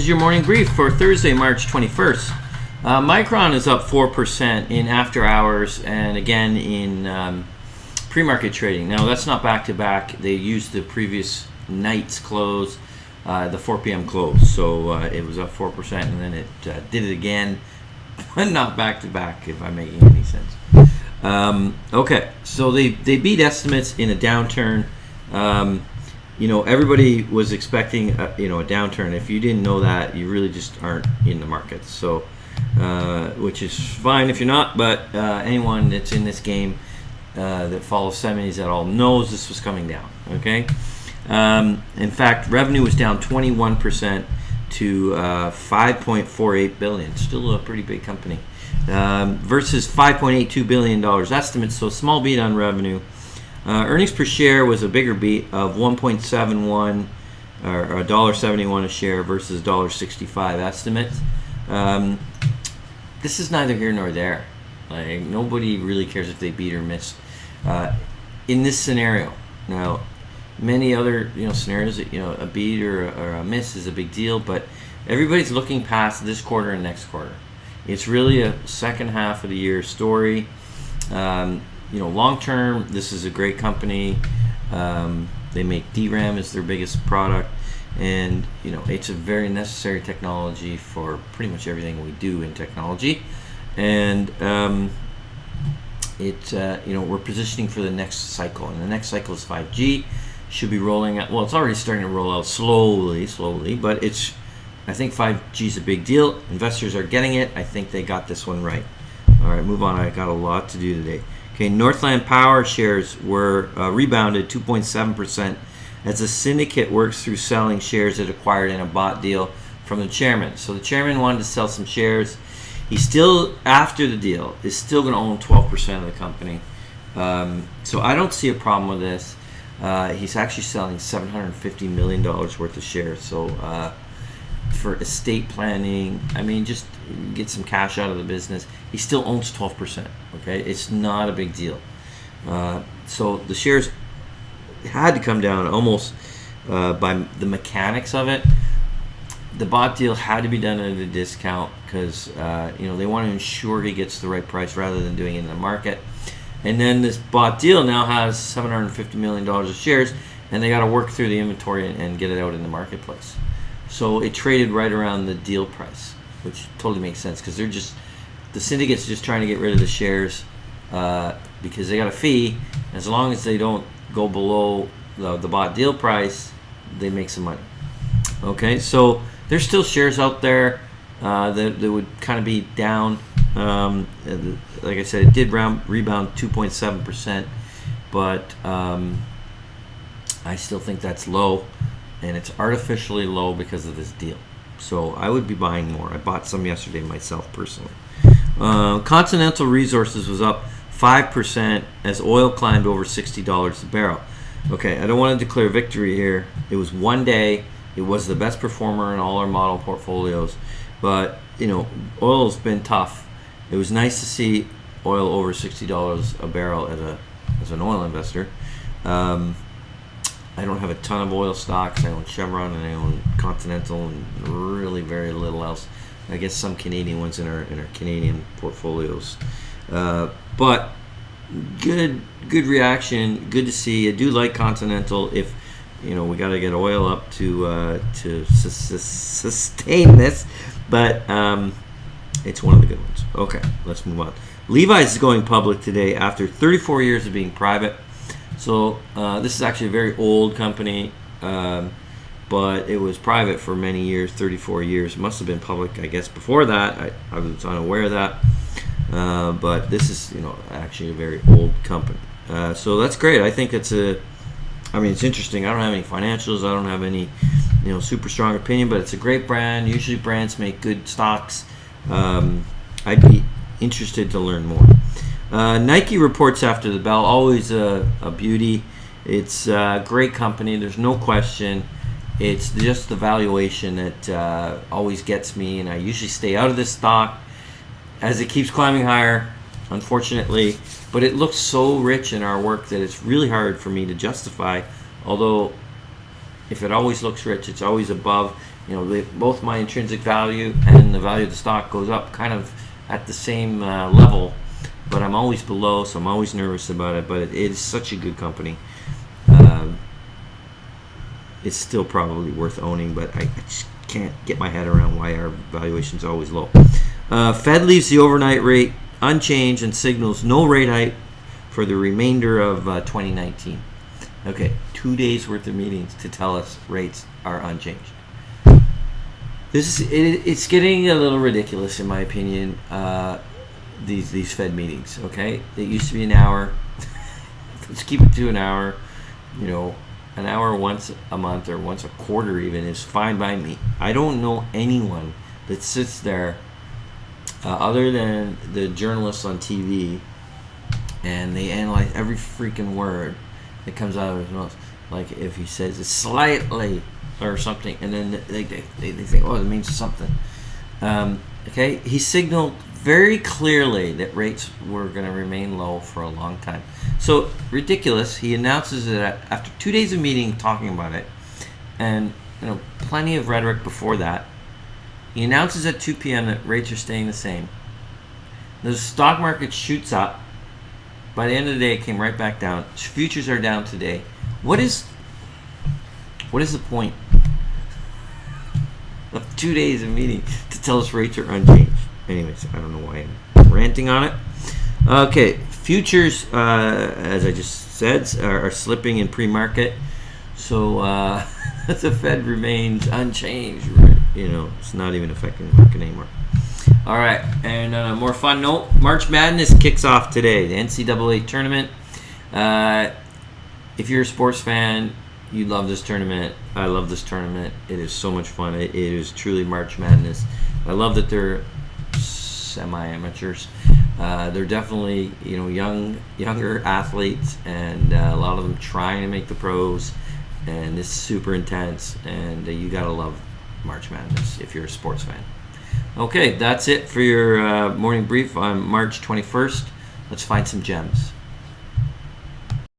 is your morning brief for Thursday, March 21st. Micron is up 4% in after hours and again in pre-market trading. Now, that's not back-to-back. They used the previous night's close, the 4 p.m. close. So it was up 4% and then it did it again, but not back-to-back, if I'm making any sense. Okay, so they beat estimates in a downturn. Everybody was expecting a downturn. If you didn't know that, you really just aren't in the market. So, which is fine if you're not, but anyone that's in this game that follows semis at all knows this was coming down. Okay, in fact, revenue was down 21% to 5.48 billion. Still a pretty big company versus 5.82 billion dollars estimates. So small beat on revenue. Earnings per share was a bigger beat of 1.71 or $1.71 a share versus $1.65 estimates. This is neither here nor there. Like, nobody really cares if they beat or miss in this scenario. Now, many other scenarios, a beat or a miss is a big deal, but everybody's looking past this quarter and next quarter. It's really a second half of the year story. Long term, this is a great company. They make DRAM as their biggest product, and it's a very necessary technology for pretty much everything we do in technology. And we're positioning for the next cycle, and the next cycle is 5G. Should be rolling out. Well, it's already starting to roll out slowly, but I think 5G is a big deal. Investors are getting it. I think they got this one right. All right, move on. I got a lot to do today. Okay, Northland Power shares were rebounded 2.7% as the syndicate works through selling shares it acquired in a bought deal from the chairman. So the chairman wanted to sell some shares. He's still, after the deal, is still going to own 12% of the company. So I don't see a problem with this. He's actually selling $750 million worth of shares. So for estate planning, just get some cash out of the business. He still owns 12%. Okay, it's not a big deal. So the shares had to come down almost by the mechanics of it. The bought deal had to be done at a discount because they want to ensure he gets the right price rather than doing it in the market. And then this bought deal now has $750 million of shares, and they got to work through the inventory and get it out in the marketplace. So it traded right around the deal price, which totally makes sense because the syndicate's just trying to get rid of the shares because they got a fee. As long as they don't go below the bought deal price, they make some money. Okay, so there's still shares out there that would kind of be down. Like I said, it did rebound 2.7%, but I still think that's low. And it's artificially low because of this deal. So I would be buying more. I bought some yesterday myself personally. Continental Resources was up 5% as oil climbed over $60 a barrel. Okay, I don't want to declare victory here. It was one day. It was the best performer in all our model portfolios. But, oil's been tough. It was nice to see oil over $60 a barrel as an oil investor. I don't have a ton of oil stocks. I own Chevron and I own Continental and really very little else. I guess some Canadian ones in our Canadian portfolios. But good reaction. Good to see. I do like Continental. If we got to get oil up to sustain this, but it's one of the good ones. Okay, let's move on. Levi is going public today after 34 years of being private. So this is actually a very old company, but it was private for many years, 34 years. It must have been public, I guess, before that. I was unaware of that. But this is, actually a very old company. So that's great. I think it's interesting. I don't have any financials. I don't have any, super strong opinion, but it's a great brand. Usually brands make good stocks. I'd be interested to learn more. Nike reports after the bell, always a beauty. It's a great company, there's no question. It's just the valuation that always gets me, and I usually stay out of this stock as it keeps climbing higher, unfortunately. But it looks so rich in our work that it's really hard for me to justify, although if it always looks rich, it's always above both my intrinsic value and the value of the stock goes up kind of at the same level, but I'm always below, so I'm always nervous about it. But it is such a good company. It's still probably worth owning, but I just can't get my head around why our valuation is always low. Fed leaves the overnight rate unchanged and signals no rate hike for the remainder of 2019. Okay, 2 days worth of meetings to tell us rates are unchanged. It's getting a little ridiculous in my opinion. These Fed meetings. Okay, it used to be an hour. Let's keep it to an hour. An hour once a month or once a quarter even is fine by me. I don't know anyone that sits there other than the journalists on TV and they analyze every freaking word that comes out of his mouth. Like if he says it's slightly or something, and then they think, oh, it means something. Okay, he signaled very clearly that rates were going to remain low for a long time. So ridiculous. He announces it after 2 days of meeting talking about it, and plenty of rhetoric before that. He announces at 2 p.m. that rates are staying the same. The stock market shoots up. By the end of the day, it came right back down. Futures are down today. What is the point of 2 days of meeting to tell us rates are unchanged? Anyways, I don't know why I'm ranting on it. Okay, futures, as I just said, are slipping in pre-market. So the Fed remains unchanged. It's not even affecting the market anymore. All right, and on a more fun note, March Madness kicks off today, the NCAA tournament. If you're a sports fan, you love this tournament. I love this tournament. It is so much fun. It is truly March Madness. I love that they're semi-amateurs. They're definitely younger athletes, and a lot of them trying to make the pros. And it's super intense, and you gotta love March Madness if you're a sports fan. Okay, that's it for your morning brief on March 21st. Let's find some gems.